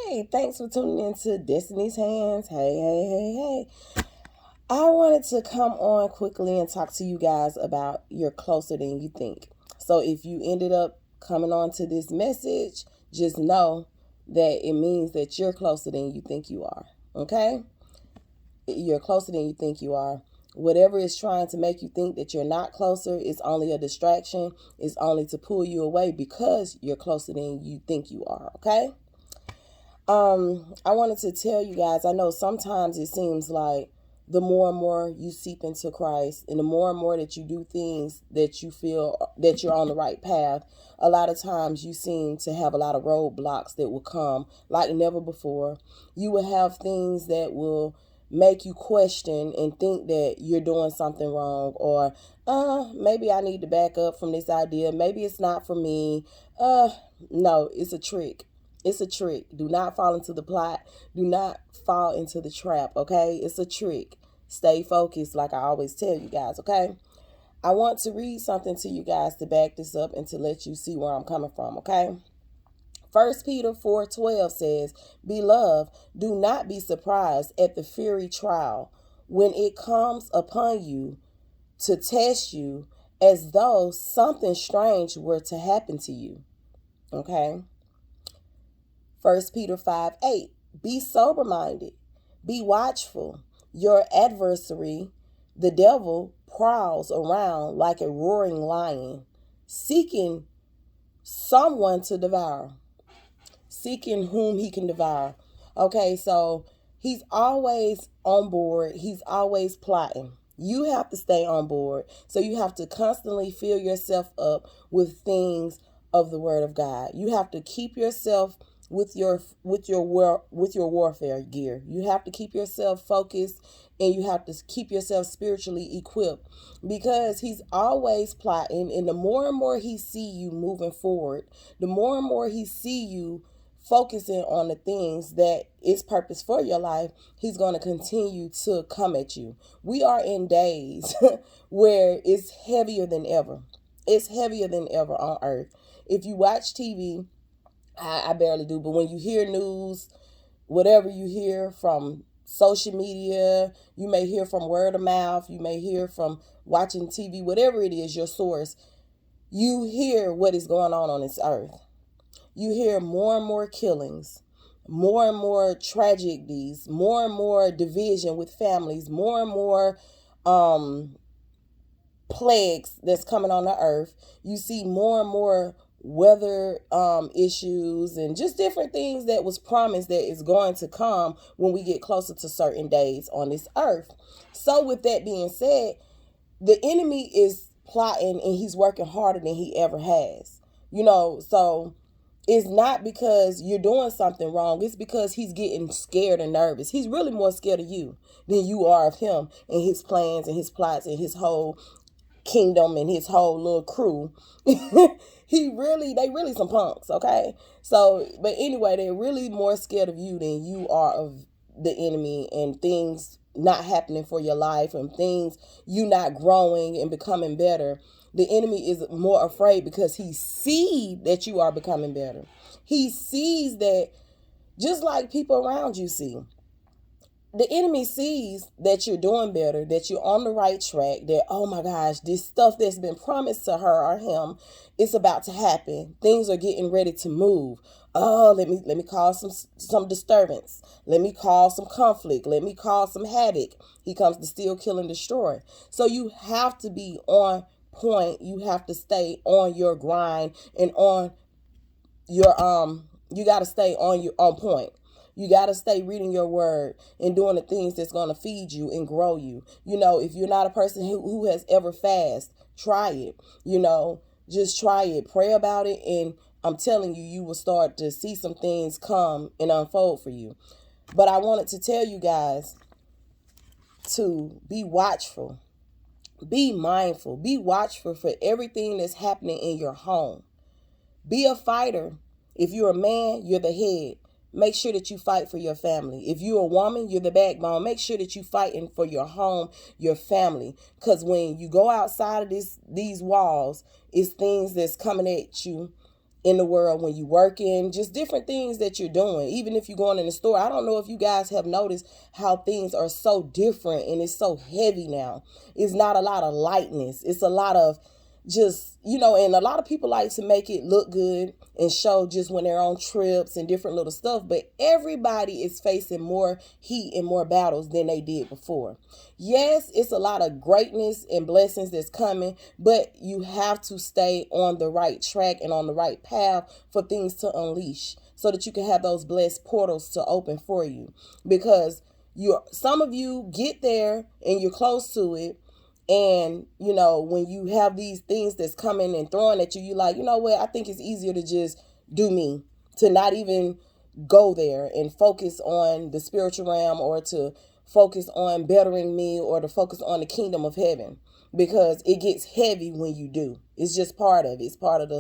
Hey, thanks for tuning into Destiny's Hands. Hey. I wanted to come on quickly and talk to you guys about you're closer than you think. So if you ended up coming on to this message, just know that it means that you're closer than you think you are. Okay? You're closer than you think you are. Whatever is trying to make you think that you're not closer is only a distraction. It's only to pull you away because you're closer than you think you are. Okay? I wanted to tell you guys, I know sometimes it seems like the more and more you seep into Christ and the more and more that you do things that you feel that you're on the right path, a lot of times you seem to have a lot of roadblocks that will come like never before. You will have things that will make you question and think that you're doing something wrong, or maybe I need to back up from this idea, maybe it's not for me. No, it's a trick. It's a trick. Do not fall into the plot. Do not fall into the trap, okay? It's a trick. Stay focused, like I always tell you guys, okay? I want to read something to you guys to back this up and to let you see where I'm coming from, okay? 1 Peter 4:12 says, Beloved, do not be surprised at the fiery trial when it comes upon you to test you as though something strange were to happen to you, okay? 1 Peter 5:8, be sober-minded, be watchful. Your adversary, the devil, prowls around like a roaring lion, seeking someone to devour, seeking whom he can devour. Okay, so he's always on board. He's always plotting. You have to stay on board. So you have to constantly fill yourself up with things of the Word of God. You have to keep yourself with your warfare gear. You have to keep yourself focused, and you have to keep yourself spiritually equipped, because he's always plotting, and the more and more he see you moving forward, the more and more he see you focusing on the things that is purpose for your life, he's going to continue to come at you. We are in days where it's heavier than ever. It's heavier than ever on earth. If you watch TV, I barely do, but when you hear news, whatever you hear from social media, you may hear from word of mouth, you may hear from watching TV, whatever it is, your source, you hear what is going on this earth. You hear more and more killings, more and more tragedies, more and more division with families, more and more plagues that's coming on the earth. You see more and more weather issues and just different things that was promised that is going to come when we get closer to certain days on this earth. So with that being said, the enemy is plotting and he's working harder than he ever has. So it's not because you're doing something wrong. It's because he's getting scared and nervous. He's really more scared of you than you are of him and his plans and his plots and his whole kingdom and his whole little crew. They really some punks, okay? So, but anyway, they're really more scared of you than you are of the enemy and things not happening for your life and things you not growing and becoming better. The enemy is more afraid because he sees that you are becoming better. He sees that, just like people around you see. The enemy sees that you're doing better, that you're on the right track, that, oh my gosh, this stuff that's been promised to her or him, it's about to happen. Things are getting ready to move. Oh, let me cause some disturbance. Let me cause some conflict. Let me cause some havoc. He comes to steal, kill, and destroy. So you have to be on point. You have to stay on your grind and on your you got to stay on point. You got to stay reading your word and doing the things that's going to feed you and grow you. If you're not a person who has ever fasted, try it. Just try it. Pray about it. And I'm telling you, you will start to see some things come and unfold for you. But I wanted to tell you guys to be watchful. Be mindful. Be watchful for everything that's happening in your home. Be a fighter. If you're a man, you're the head. Make sure that you fight for your family. If you're a woman, you're the backbone. Make sure that you're fighting for your home, your family. Because when you go outside of these walls, it's things that's coming at you in the world, when you working, just different things that you're doing. Even if you're going in the store, I don't know if you guys have noticed how things are so different and it's so heavy now. It's not a lot of lightness. It's a lot of just, and a lot of people like to make it look good and show just when they're on trips and different little stuff, but everybody is facing more heat and more battles than they did before. Yes, it's a lot of greatness and blessings that's coming, but you have to stay on the right track and on the right path for things to unleash so that you can have those blessed portals to open for you. Because some of you get there and you're close to it, and, when you have these things that's coming and throwing at you, you like, what? I think it's easier to just do me, to not even go there and focus on the spiritual realm, or to focus on bettering me, or to focus on the kingdom of heaven, because it gets heavy when you do. It's just part of it. It's part of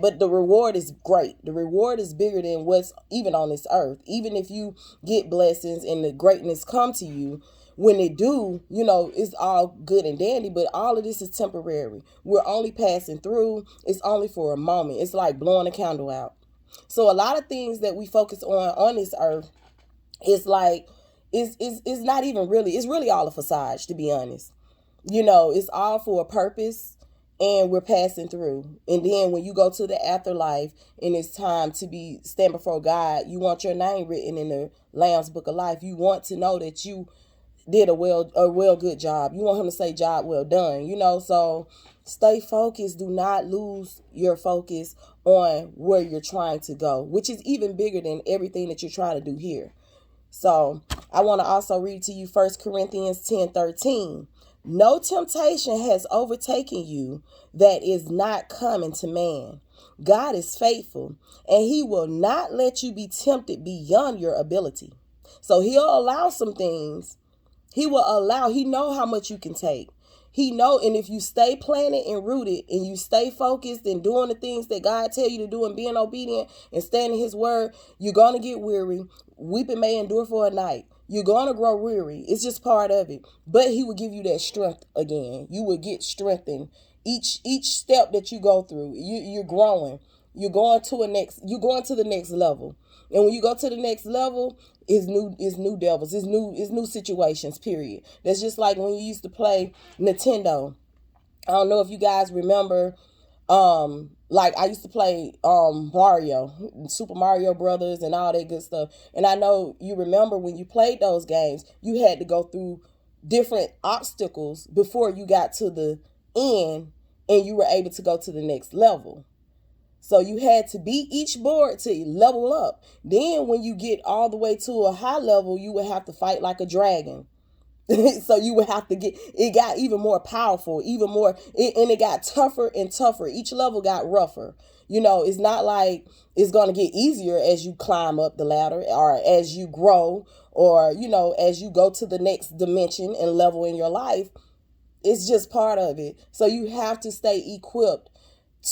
but the reward is great. The reward is bigger than what's even on this earth. Even if you get blessings and the greatness come to you, when they do, it's all good and dandy, but all of this is temporary. We're only passing through. It's only for a moment. It's like blowing a candle out. So a lot of things that we focus on this earth, it's like, it's not even really, it's really all a facade, to be honest. It's all for a purpose, and we're passing through. And then when you go to the afterlife and it's time to stand before God, you want your name written in the Lamb's Book of Life. You want to know that you did a good job. You want him to say job well done, so stay focused. Do not lose your focus on where you're trying to go, which is even bigger than everything that you're trying to do here. So I want to also read to you 1 Corinthians 10:13. No temptation has overtaken you that is not common to man. God is faithful, and he will not let you be tempted beyond your ability. So he'll allow some things. He know how much you can take. And if you stay planted and rooted and you stay focused and doing the things that God tell you to do and being obedient and standing his word, you're going to get weary. Weeping may endure for a night. You're going to grow weary. It's just part of it. But he will give you that strength again. You will get strengthened. Each step that you go through, you're growing. You're going to the next level. And when you go to the next level, is new devils, is new situations, period. That's just like when you used to play Nintendo. I don't know if you guys remember, like I used to play Mario, Super Mario Brothers and all that good stuff. And I know you remember when you played those games, you had to go through different obstacles before you got to the end and you were able to go to the next level. So you had to beat each board to level up. Then when you get all the way to a high level, you would have to fight like a dragon. So you would have to it got even more powerful, even more, and it got tougher and tougher. Each level got rougher. It's not like it's going to get easier as you climb up the ladder or as you grow or, as you go to the next dimension and level in your life. It's just part of it. So you have to stay equipped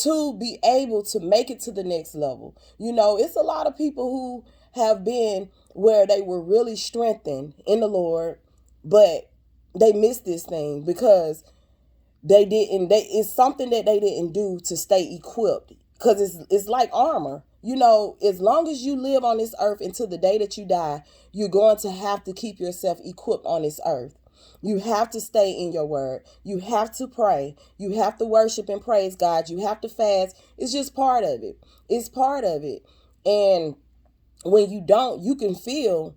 to be able to make it to the next level. It's a lot of people who have been where they were really strengthened in the Lord, but they missed this thing because it's something that they didn't do to stay equipped, because it's like armor. As long as you live on this earth until the day that you die, you're going to have to keep yourself equipped on this earth. You have to stay in your word. You have to pray. You have to worship and praise God. You have to fast. It's just part of it. It's part of it. And when you don't, you can feel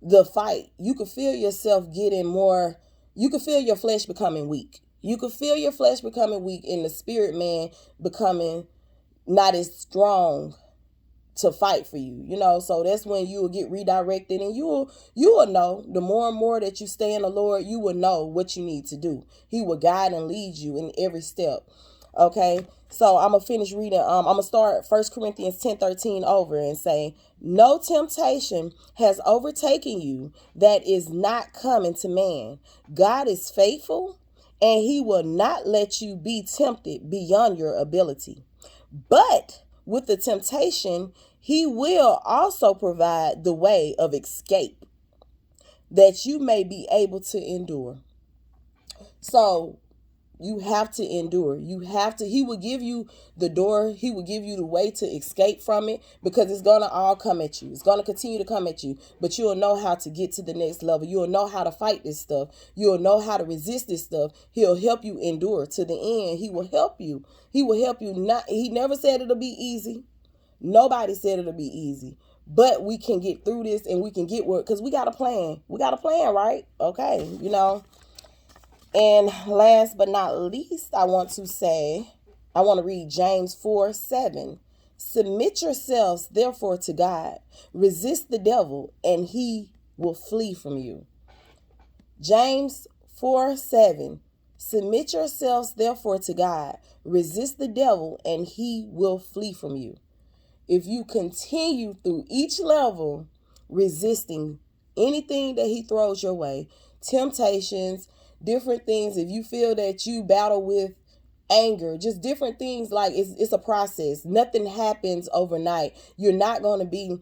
the fight. You can feel yourself getting more. You can feel your flesh becoming weak. You can feel your flesh becoming weak and the spirit man becoming not as strong to fight for you, so that's when you will get redirected, and you will know. The more and more that you stay in the Lord, you will know what you need to do. He will guide and lead you in every step. Okay, so I'm gonna finish reading. I'm gonna start 1 Corinthians 10:13 over and say, no temptation has overtaken you that is not common to man. God is faithful, and he will not let you be tempted beyond your ability. But with the temptation, he will also provide the way of escape that you may be able to endure. So You have to endure. You have to. He will give you the door. He will give you the way to escape from it, because it's going to all come at you. It's going to continue to come at you. But you'll know how to get to the next level. You'll know how to fight this stuff. You'll know how to resist this stuff. He'll help you endure to the end. He will help you. He will help you. He never said it'll be easy. Nobody said it'll be easy. But we can get through this, and we can get where, because we got a plan. We got a plan, right? Okay, you know. And last but not least, I want to read James 4:7. Submit yourselves, therefore, to God. Resist the devil, and he will flee from you. James 4:7. Submit yourselves, therefore, to God. Resist the devil, and he will flee from you. If you continue through each level resisting anything that he throws your way, temptations, different things, if you feel that you battle with anger, just different things, like it's a process. Nothing happens overnight. You're not going to be